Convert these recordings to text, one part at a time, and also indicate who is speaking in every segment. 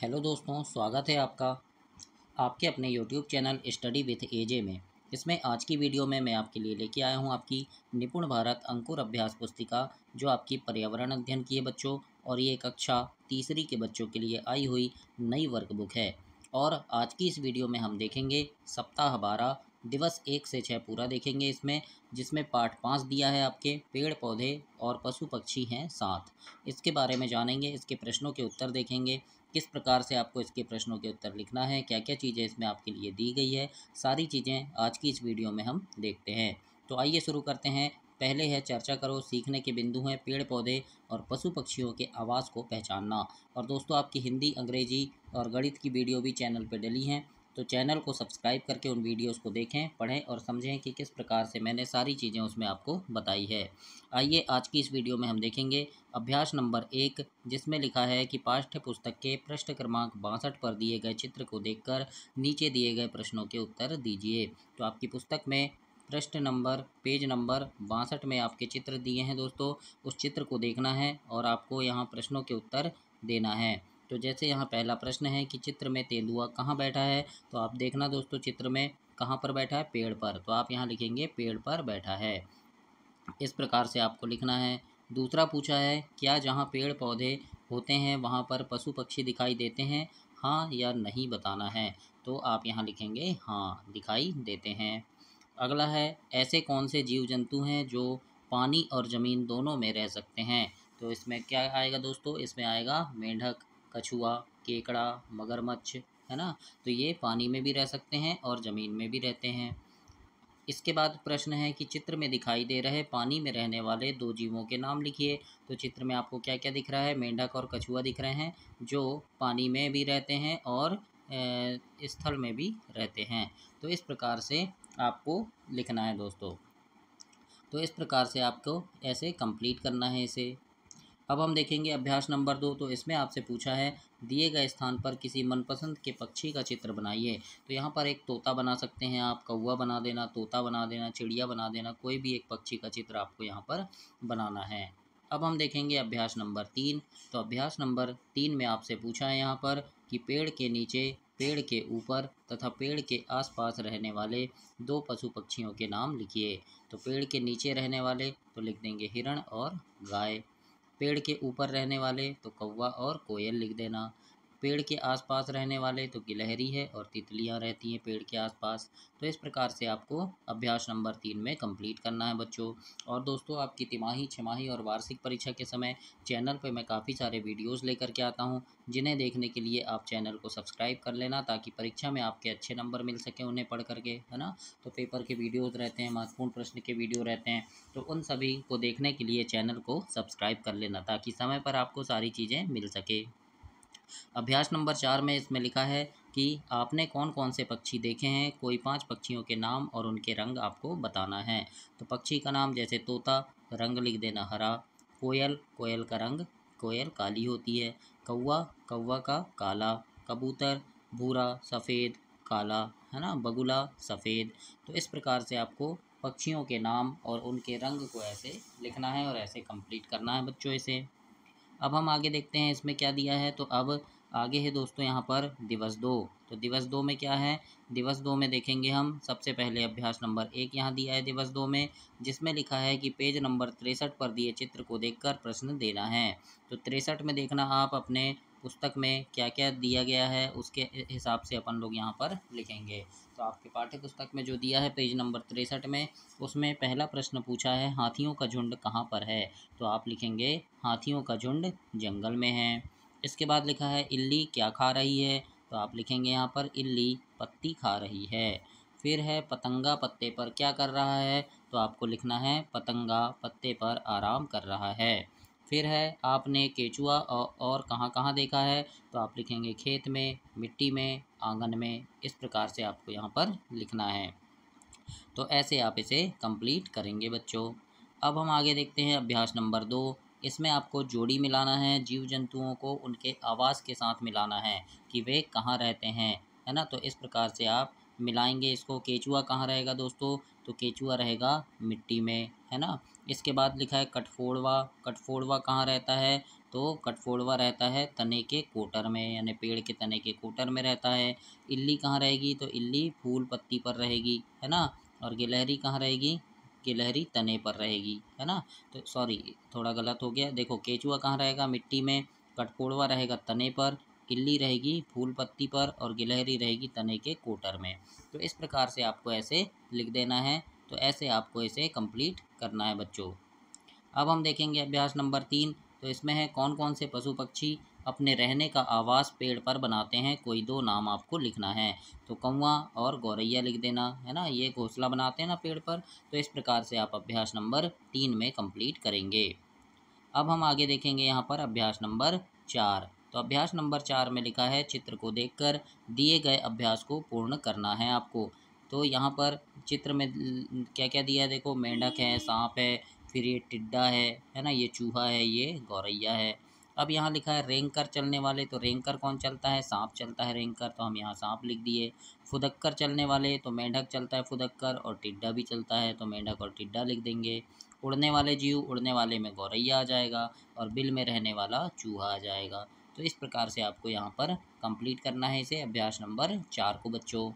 Speaker 1: Hello दोस्तों, स्वागत है आपका आपके अपने यूट्यूब चैनल स्टडी विथ एजे में। इसमें आज की वीडियो में मैं आपके लिए लेके आया हूं आपकी निपुण भारत अंकुर अभ्यास पुस्तिका, जो आपकी पर्यावरण अध्ययन की है बच्चों। और ये कक्षा तीसरी के बच्चों के लिए आई हुई नई वर्कबुक है। और आज की इस वीडियो में हम देखेंगे सप्ताह 12 दिवस 1 से 6 पूरा देखेंगे इसमें, जिसमें पार्ट 5 दिया है आपके पेड़ पौधे और पशु पक्षी हैं 7। इसके बारे में जानेंगे, इसके प्रश्नों के उत्तर देखेंगे, किस प्रकार से आपको इसके प्रश्नों के उत्तर लिखना है, क्या क्या चीज़ें इसमें आपके लिए दी गई है, सारी चीज़ें आज की इस वीडियो में हम देखते हैं। तो आइए शुरू करते हैं। पहले है चर्चा करो, सीखने के बिंदु हैं पेड़ पौधे और पशु पक्षियों के आवाज़ को पहचानना। और दोस्तों, आपकी हिंदी, अंग्रेजी और गणित की वीडियो भी चैनल पर डली हैं, तो चैनल को सब्सक्राइब करके उन वीडियोस को देखें, पढ़ें और समझें कि किस प्रकार से मैंने सारी चीज़ें उसमें आपको बताई है। आइए आज की इस वीडियो में हम देखेंगे अभ्यास नंबर 1, जिसमें लिखा है कि पाठ्य पुस्तक के पृष्ठ क्रमांक 62 पर दिए गए चित्र को देखकर नीचे दिए गए प्रश्नों के उत्तर दीजिए। तो आपकी पुस्तक में पृष्ठ नंबर पेज नंबर 62 में आपके चित्र दिए हैं दोस्तों, उस चित्र को देखना है और आपको यहाँ प्रश्नों के उत्तर देना है। तो जैसे यहाँ पहला प्रश्न है कि चित्र में तेंदुआ कहाँ बैठा है, तो आप देखना दोस्तों चित्र में कहाँ पर बैठा है, पेड़ पर, तो आप यहाँ लिखेंगे पेड़ पर बैठा है। इस प्रकार से आपको लिखना है। दूसरा पूछा है, क्या जहाँ पेड़ पौधे होते हैं वहाँ पर पशु पक्षी दिखाई देते हैं, हाँ या नहीं बताना है। तो आप यहाँ लिखेंगे हाँ, दिखाई देते हैं। अगला है, ऐसे कौन से जीव जंतु हैं जो पानी और ज़मीन दोनों में रह सकते हैं। तो इसमें क्या आएगा दोस्तों, इसमें आएगा मेंढक, कछुआ, केकड़ा, मगरमच्छ, है ना। तो ये पानी में भी रह सकते हैं और ज़मीन में भी रहते हैं। इसके बाद प्रश्न है कि चित्र में दिखाई दे रहे पानी में रहने वाले दो जीवों के नाम लिखिए। तो चित्र में आपको क्या क्या दिख रहा है, मेंढक और कछुआ दिख रहे हैं, जो पानी में भी रहते हैं और स्थल में भी रहते हैं। तो इस प्रकार से आपको लिखना है दोस्तों। तो इस प्रकार से आपको ऐसे कंप्लीट करना है इसे। अब हम देखेंगे अभ्यास नंबर 2। तो इसमें आपसे पूछा है, दिए गए स्थान पर किसी मनपसंद के पक्षी का चित्र बनाइए। तो यहाँ पर एक तोता बना सकते हैं आप, कौवा बना देना, तोता बना देना, चिड़िया बना देना, कोई भी एक पक्षी का चित्र आपको यहाँ पर बनाना है। अब हम देखेंगे अभ्यास नंबर 3। तो अभ्यास नंबर 3 में आपसे पूछा है यहाँ पर कि पेड़ के नीचे, पेड़ के ऊपर तथा पेड़ के आसपास रहने वाले दो पशु पक्षियों के नाम लिखिए। तो पेड़ के नीचे रहने वाले तो लिख देंगे हिरण और गाय, पेड़ के ऊपर रहने वाले तो कौवा और कोयल लिख देना, पेड़ के आसपास रहने वाले तो गिलहरी है और तितलियां रहती हैं पेड़ के आसपास। तो इस प्रकार से आपको अभ्यास नंबर 3 में कंप्लीट करना है बच्चों। और दोस्तों, आपकी तिमाही, छमाही और वार्षिक परीक्षा के समय चैनल पर मैं काफ़ी सारे वीडियोज़ लेकर के आता हूँ, जिन्हें देखने के लिए आप चैनल को सब्सक्राइब कर लेना, ताकि परीक्षा में आपके अच्छे नंबर मिल सकें उन्हें पढ़ करके, है ना। तो पेपर के वीडियोज़ रहते हैं, महत्वपूर्ण प्रश्न के वीडियो रहते हैं, तो उन सभी को देखने के लिए चैनल को सब्सक्राइब कर लेना, ताकि समय पर आपको सारी चीज़ें मिल सके। अभ्यास नंबर 4 में इसमें लिखा है कि आपने कौन कौन से पक्षी देखे हैं, कोई 5 पक्षियों के नाम और उनके रंग आपको बताना है। तो पक्षी का नाम, जैसे तोता, रंग लिख देना हरा, कोयल, कोयल का रंग, कोयल काली होती है, कौवा, कौवा का काला, कबूतर भूरा, सफ़ेद, काला, है ना, बगुला सफ़ेद। तो इस प्रकार से आपको पक्षियों के नाम और उनके रंग को ऐसे लिखना है और ऐसे कंप्लीट करना है बच्चों इसे। अब हम आगे देखते हैं इसमें क्या दिया है। तो अब आगे है दोस्तों यहाँ पर दिवस 2। तो दिवस 2 में क्या है, दिवस 2 में देखेंगे हम सबसे पहले अभ्यास नंबर 1 यहाँ दिया है दिवस 2 में, जिसमें लिखा है कि पेज नंबर 63 पर दिए चित्र को देखकर प्रश्न देना है। तो 63 में देखना आप अपने पुस्तक में क्या क्या दिया गया है, उसके हिसाब से अपन लोग यहाँ पर लिखेंगे। तो आपके पाठ्य पुस्तक में जो दिया है पेज नंबर 63 में, उसमें पहला प्रश्न पूछा है, हाथियों का झुंड कहाँ पर है। तो आप लिखेंगे हाथियों का झुंड जंगल में है। इसके बाद लिखा है, इल्ली क्या खा रही है। तो आप लिखेंगे यहाँ पर इल्ली पत्ती खा रही है। फिर है, पतंगा पत्ते पर क्या कर रहा है। तो आपको लिखना है पतंगा पत्ते पर आराम कर रहा है। फिर है, आपने केचुआ और कहाँ कहाँ देखा है। तो आप लिखेंगे खेत में, मिट्टी में, आंगन में। इस प्रकार से आपको यहाँ पर लिखना है। तो ऐसे आप इसे कंप्लीट करेंगे बच्चों। अब हम आगे देखते हैं अभ्यास नंबर 2। इसमें आपको जोड़ी मिलाना है, जीव जंतुओं को उनके आवास के साथ मिलाना है कि वे कहाँ रहते हैं, है ना। तो इस प्रकार से आप मिलाएंगे इसको। केचुआ कहाँ रहेगा दोस्तों, तो केचुआ रहेगा मिट्टी में, है ना। इसके बाद लिखा है कठफोड़वा, कठफोड़वा कहाँ रहता है। तो कठफोड़वा रहता है तने के कोटर में, यानी पेड़ के तने के कोटर में रहता है। इल्ली कहाँ रहेगी, तो इल्ली फूल पत्ती पर रहेगी, है ना। और गिलहरी कहाँ रहेगी, गिलहरी तने पर रहेगी, है ना। तो सॉरी, थोड़ा गलत हो गया। देखो केचुआ कहाँ रहेगा, मिट्टी में। कठफोड़वा रहेगा तने पर, इल्ली रहेगी फूल पत्ती पर, और गिलहरी रहेगी तने के कोटर में। तो इस प्रकार से आपको ऐसे लिख देना है। तो ऐसे आपको इसे कंप्लीट करना है बच्चों। अब हम देखेंगे अभ्यास नंबर 3। तो इसमें है कौन कौन से पशु पक्षी अपने रहने का आवास पेड़ पर बनाते हैं, कोई दो नाम आपको लिखना है। तो कौवा और गौरैया लिख देना, है ना, ये घोंसला बनाते हैं ना पेड़ पर। तो इस प्रकार से आप अभ्यास नंबर 3 में कंप्लीट करेंगे। अब हम आगे देखेंगे यहाँ पर अभ्यास नंबर 4। तो अभ्यास नंबर 4 में लिखा है चित्र को देखकर दिए गए अभ्यास को पूर्ण करना है आपको। तो यहाँ पर चित्र में क्या क्या दिया है, देखो मेंढक है, सांप है, फिर ये टिड्डा है ना, ये चूहा है, ये गौरैया है। अब यहाँ लिखा है रेंग कर चलने वाले, तो रेंग कर कौन चलता है, सांप चलता है रेंग कर, तो हम यहाँ सांप लिख दिए। फुदक कर चलने वाले, तो मेंढक चलता है फुदक कर, और टिड्डा भी चलता है, तो मेंढक और टिड्डा लिख देंगे। उड़ने वाले जीव, उड़ने वाले में गौरैया आ जाएगा, और बिल में रहने वाला चूहा आ जाएगा। तो इस प्रकार से आपको यहाँ पर कंप्लीट करना है इसे अभ्यास नंबर 4 को बच्चों।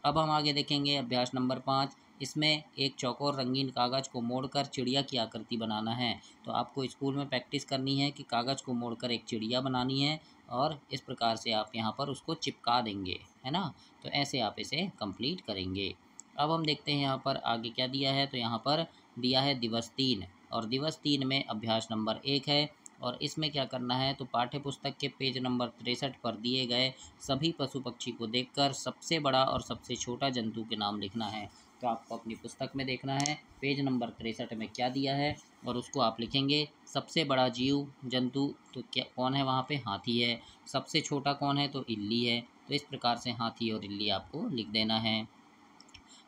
Speaker 1: अब हम आगे देखेंगे अभ्यास नंबर 5। इसमें एक चौकोर रंगीन कागज़ को मोड़कर चिड़िया की आकृति बनाना है। तो आपको स्कूल में प्रैक्टिस करनी है कि कागज़ को मोड़कर एक चिड़िया बनानी है, और इस प्रकार से आप यहाँ पर उसको चिपका देंगे, है ना। तो ऐसे आप इसे कंप्लीट करेंगे। अब हम देखते हैं यहाँ पर आगे क्या दिया है। तो यहाँ पर दिया है दिवस 3, और दिवस 3 में अभ्यास नंबर 1 है। और इसमें क्या करना है, तो पाठ्य पुस्तक के पेज नंबर 63 पर दिए गए सभी पशु पक्षी को देखकर सबसे बड़ा और सबसे छोटा जंतु के नाम लिखना है। तो आपको अपनी पुस्तक में देखना है पेज नंबर 63 में क्या दिया है, और उसको आप लिखेंगे। सबसे बड़ा जीव जंतु तो क्या कौन है, वहाँ पे हाथी है। सबसे छोटा कौन है, तो इल्ली है। तो इस प्रकार से हाथी और इल्ली आपको लिख देना है।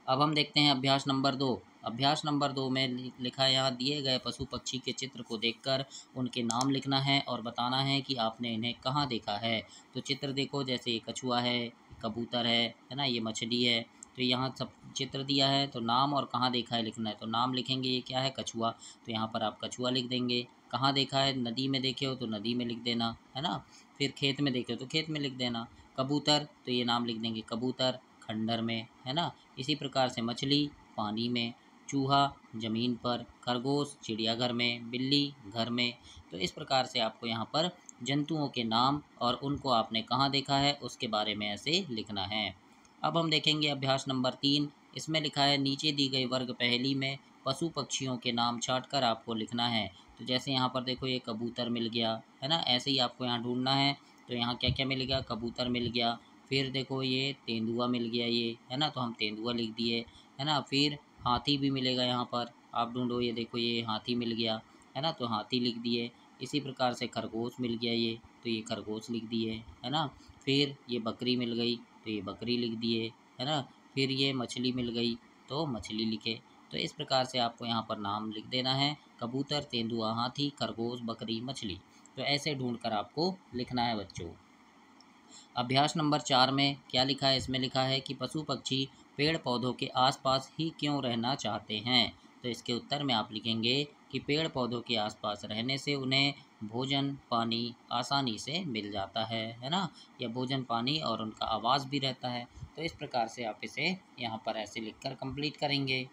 Speaker 1: अब हम देखते हैं अभ्यास नंबर 2। अभ्यास नंबर 2 में लिखा है यहाँ दिए गए पशु पक्षी के चित्र को देखकर उनके नाम लिखना है और बताना है कि आपने इन्हें कहाँ देखा है। तो चित्र देखो, जैसे ये कछुआ है, कबूतर है ना, ये मछली है। तो यहाँ सब चित्र दिया है, तो नाम और कहाँ देखा है लिखना है। तो नाम लिखेंगे, ये क्या है, कछुआ, तो यहाँ पर आप कछुआ लिख देंगे। कहाँ देखा है, नदी में देखे हो तो नदी में लिख देना, है ना। फिर खेत में देखे हो तो खेत में लिख देना। कबूतर, तो ये नाम लिख देंगे कबूतर, खंडर में, है ना। इसी प्रकार से मछली पानी में, चूहा ज़मीन पर, खरगोश चिड़ियाघर में, बिल्ली घर में। तो इस प्रकार से आपको यहाँ पर जंतुओं के नाम और उनको आपने कहाँ देखा है उसके बारे में ऐसे लिखना है। अब हम देखेंगे अभ्यास नंबर 3। इसमें लिखा है नीचे दी गई वर्ग पहेली में पशु पक्षियों के नाम छाँटकर आपको लिखना है। तो जैसे यहाँ पर देखो ये कबूतर मिल गया, है ना, ऐसे ही आपको यहाँ ढूंढना है। तो यहाँ क्या क्या मिल गया, कबूतर मिल गया। फिर देखो ये तेंदुआ मिल गया, ये है ना, तो हम तेंदुआ लिख दिए, है ना। फिर हाथी भी मिलेगा यहाँ पर, आप ढूंढो, ये देखो ये हाथी मिल गया, है ना, तो हाथी लिख दिए। इसी प्रकार से खरगोश मिल गया ये, तो ये खरगोश लिख दिए, है ना। फिर ये बकरी मिल गई, तो ये बकरी लिख दिए, है ना। फिर ये मछली मिल गई, तो मछली लिखे। तो इस प्रकार से आपको यहाँ पर नाम लिख देना है, कबूतर, तेंदुआ, हाथी, खरगोश, बकरी, मछली। तो ऐसे ढूंढकर आपको लिखना है बच्चों। अभ्यास नंबर 4 में क्या लिखा है, इसमें लिखा है कि पशु पक्षी पेड़ पौधों के आसपास ही क्यों रहना चाहते हैं। तो इसके उत्तर में आप लिखेंगे कि पेड़ पौधों के आसपास रहने से उन्हें भोजन पानी आसानी से मिल जाता है ना, या भोजन पानी और उनका आवास भी रहता है। तो इस प्रकार से आप इसे यहाँ पर ऐसे लिखकर कंप्लीट करेंगे।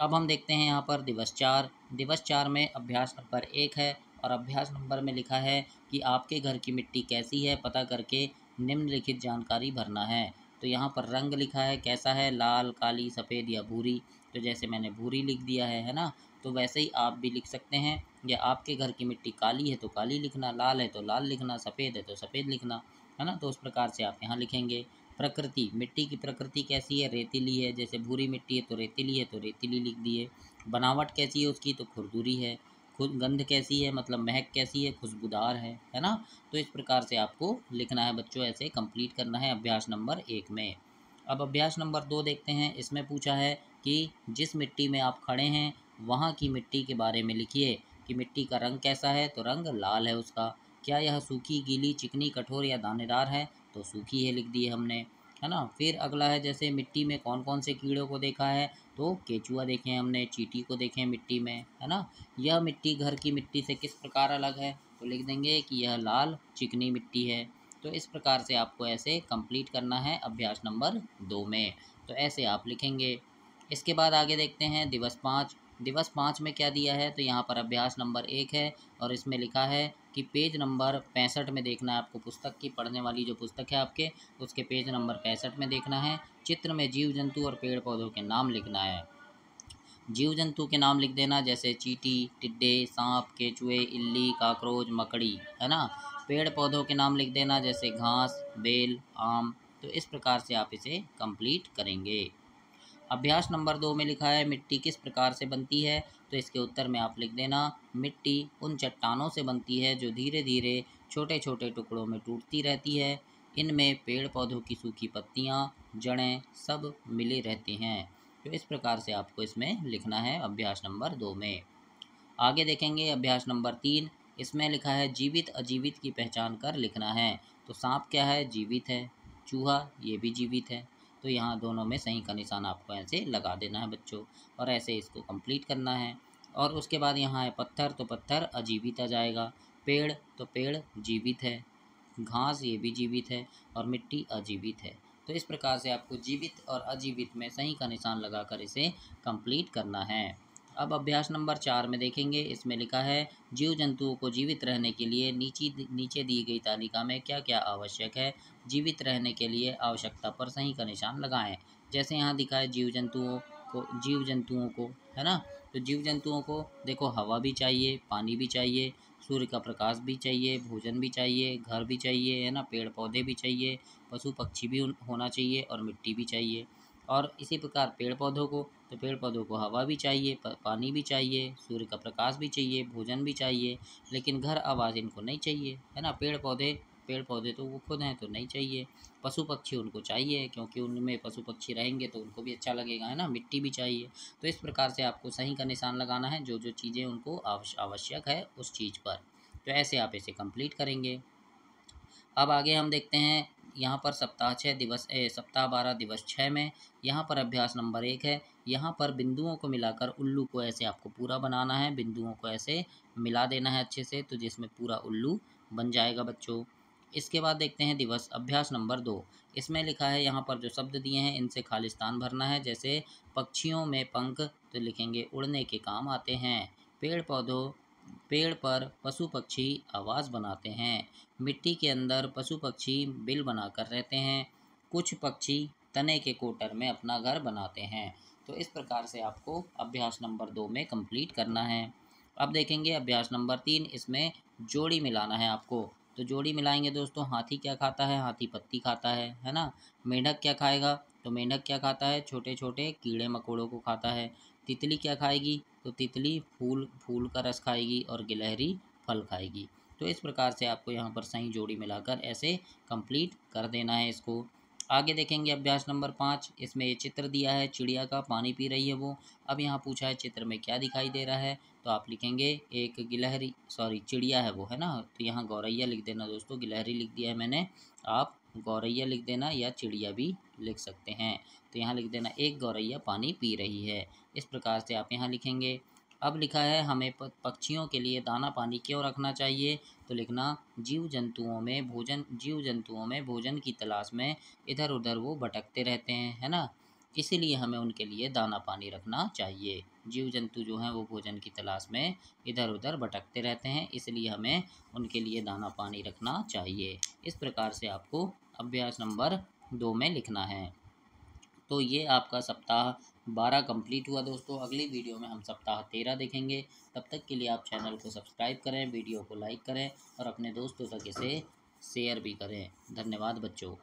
Speaker 1: अब हम देखते हैं यहाँ पर दिवस 4। दिवस 4 में अभ्यास नंबर 1 है, और अभ्यास नंबर में लिखा है कि आपके घर की मिट्टी कैसी है पता करके निम्नलिखित जानकारी भरना है। तो यहाँ पर रंग लिखा है कैसा है, लाल, काली, सफ़ेद या भूरी। तो जैसे मैंने भूरी लिख दिया है ना, तो वैसे ही आप भी लिख सकते हैं। या आपके घर की मिट्टी काली है तो काली लिखना, लाल है तो लाल लिखना, सफ़ेद है तो सफ़ेद लिखना, है ना। तो उस प्रकार से आप यहाँ लिखेंगे। प्रकृति, मिट्टी की प्रकृति कैसी है, रेतीली है, जैसे भूरी मिट्टी है तो रेतीली है तो रेतीली लिख दिए। बनावट कैसी है उसकी, तो खुरदुरी है। खुद गंध कैसी है, मतलब महक कैसी है, खुशबूदार है ना। तो इस प्रकार से आपको लिखना है बच्चों, ऐसे कंप्लीट करना है अभ्यास नंबर 1 में। अब अभ्यास नंबर 2 देखते हैं। इसमें पूछा है कि जिस मिट्टी में आप खड़े हैं वहाँ की मिट्टी के बारे में लिखिए कि मिट्टी का रंग कैसा है, तो रंग लाल है उसका। क्या यह सूखी, गीली, चिकनी, कठोर या दानेदार है, तो सूखी है लिख दिए हमने, है ना। फिर अगला है जैसे मिट्टी में कौन कौन से कीड़ों को देखा है, तो केचुआ देखे हमने, चींटी को देखे मिट्टी में, है ना। यह मिट्टी घर की मिट्टी से किस प्रकार अलग है, तो लिख देंगे कि यह लाल चिकनी मिट्टी है। तो इस प्रकार से आपको ऐसे कंप्लीट करना है अभ्यास नंबर 2 में। तो ऐसे आप लिखेंगे। इसके बाद आगे देखते हैं दिवस 5। दिवस 5 में क्या दिया है, तो यहाँ पर अभ्यास नंबर 1 है और इसमें लिखा है कि पेज नंबर 65 में देखना है आपको। पुस्तक की पढ़ने वाली जो पुस्तक है आपके, उसके पेज नंबर 65 में देखना है। चित्र में जीव जंतु और पेड़ पौधों के नाम लिखना है। जीव जंतु के नाम लिख देना, जैसे चींटी, टिड्डे, सांप, केचुए, इल्ली, काकरोच, मकड़ी, है ना। पेड़ पौधों के नाम लिख देना, जैसे घास, बेल, आम। तो इस प्रकार से आप इसे कंप्लीट करेंगे। अभ्यास नंबर 2 में लिखा है मिट्टी किस प्रकार से बनती है, तो इसके उत्तर में आप लिख देना, मिट्टी उन चट्टानों से बनती है जो धीरे धीरे छोटे छोटे टुकड़ों में टूटती रहती है। इनमें पेड़ पौधों की सूखी पत्तियाँ, जड़ें सब मिले रहते हैं। तो इस प्रकार से आपको इसमें लिखना है अभ्यास नंबर 2 में। आगे देखेंगे अभ्यास नंबर 3। इसमें लिखा है जीवित अजीवित की पहचान कर लिखना है। तो सांप क्या है, जीवित है। चूहा ये भी जीवित है। तो यहाँ दोनों में सही का निशान आपको ऐसे लगा देना है बच्चों, और ऐसे इसको कंप्लीट करना है। और उसके बाद यहाँ है पत्थर, तो पत्थर अजीवित आ जाएगा। पेड़, तो पेड़ जीवित है। घास ये भी जीवित है और मिट्टी अजीवित है। तो इस प्रकार से आपको जीवित और अजीवित में सही का निशान लगाकर इसे कंप्लीट करना है। अब अभ्यास नंबर 4 में देखेंगे। इसमें लिखा है जीव जंतुओं को जीवित रहने के लिए नीचे दी गई तालिका में क्या क्या आवश्यक है। जीवित रहने के लिए आवश्यकता पर सही का निशान लगाएं। जैसे यहाँ दिखा है जीव जंतुओं को, है ना। तो जीव जंतुओं को देखो, हवा भी चाहिए, पानी भी चाहिए, सूर्य का प्रकाश भी चाहिए, भोजन भी चाहिए, घर भी चाहिए, है ना, पेड़ पौधे भी चाहिए, पशु पक्षी भी होना चाहिए और मिट्टी भी चाहिए। और इसी प्रकार पेड़ पौधों को, तो पेड़ पौधों को हवा भी चाहिए, पानी भी चाहिए, सूर्य का प्रकाश भी चाहिए, भोजन भी चाहिए, लेकिन घर आवास इनको नहीं चाहिए, है ना। पेड़ पौधे तो वो खुद हैं तो नहीं चाहिए। पशु पक्षी उनको चाहिए, क्योंकि उनमें पशु पक्षी रहेंगे तो उनको भी अच्छा लगेगा, है ना। मिट्टी भी चाहिए। तो इस प्रकार से आपको सही का निशान लगाना है, जो जो चीज़ें उनको आवश्यक है उस चीज़ पर। तो ऐसे आप इसे कंप्लीट करेंगे। अब आगे हम देखते हैं यहाँ पर सप्ताह 12 दिवस 6 में यहाँ पर अभ्यास नंबर 1 है। यहाँ पर बिंदुओं को मिलाकर उल्लू को ऐसे आपको पूरा बनाना है। बिंदुओं को ऐसे मिला देना है अच्छे से, तो जिसमें पूरा उल्लू बन जाएगा बच्चों। इसके बाद देखते हैं दिवस अभ्यास नंबर 2। इसमें लिखा है यहाँ पर जो शब्द दिए हैं इनसे खाली स्थान भरना है। जैसे पक्षियों में पंख, तो लिखेंगे उड़ने के काम आते हैं। पेड़ पर पशु पक्षी आवाज़ बनाते हैं। मिट्टी के अंदर पशु पक्षी बिल बनाकर रहते हैं। कुछ पक्षी तने के कोटर में अपना घर बनाते हैं। तो इस प्रकार से आपको अभ्यास नंबर 2 में कंप्लीट करना है। अब देखेंगे अभ्यास नंबर 3। इसमें जोड़ी मिलाना है आपको। तो जोड़ी मिलाएंगे दोस्तों। हाथी क्या खाता है, हाथी पत्ती खाता है ना। मेंढक क्या खाएगा, तो मेंढक क्या खाता है, छोटे छोटे कीड़े मकोड़ों को खाता है। तितली क्या खाएगी, तो तितली फूल का रस खाएगी और गिलहरी फल खाएगी। तो इस प्रकार से आपको यहाँ पर सही जोड़ी मिलाकर ऐसे कंप्लीट कर देना है इसको। आगे देखेंगे अभ्यास नंबर 5। इसमें ये चित्र दिया है, चिड़िया का पानी पी रही है वो। अब यहाँ पूछा है चित्र में क्या दिखाई दे रहा है, तो आप लिखेंगे एक चिड़िया है वो, है ना। तो यहाँ गौरैया लिख देना दोस्तों, गिलहरी लिख दिया है मैंने, आप गौरैया लिख देना या चिड़िया भी लिख सकते हैं। तो यहाँ लिख देना एक गौरैया पानी पी रही है। इस प्रकार से आप यहाँ लिखेंगे। अब लिखा है हमें पक्षियों के लिए दाना पानी क्यों रखना चाहिए, तो लिखना जीव जंतुओं में भोजन की तलाश में इधर उधर वो भटकते रहते हैं, है ना। इसीलिए हमें उनके लिए दाना पानी रखना चाहिए। जीव जंतु जो हैं वो भोजन की तलाश में इधर उधर भटकते रहते हैं, इसलिए हमें उनके लिए दाना पानी रखना चाहिए। इस प्रकार से आपको अभ्यास नंबर 2 में लिखना है। तो ये आपका सप्ताह 12 कंप्लीट हुआ दोस्तों। अगली वीडियो में हम सप्ताह 13 देखेंगे। तब तक के लिए आप चैनल को सब्सक्राइब करें, वीडियो को लाइक करें और अपने दोस्तों तक इसे शेयर भी करें। धन्यवाद बच्चों।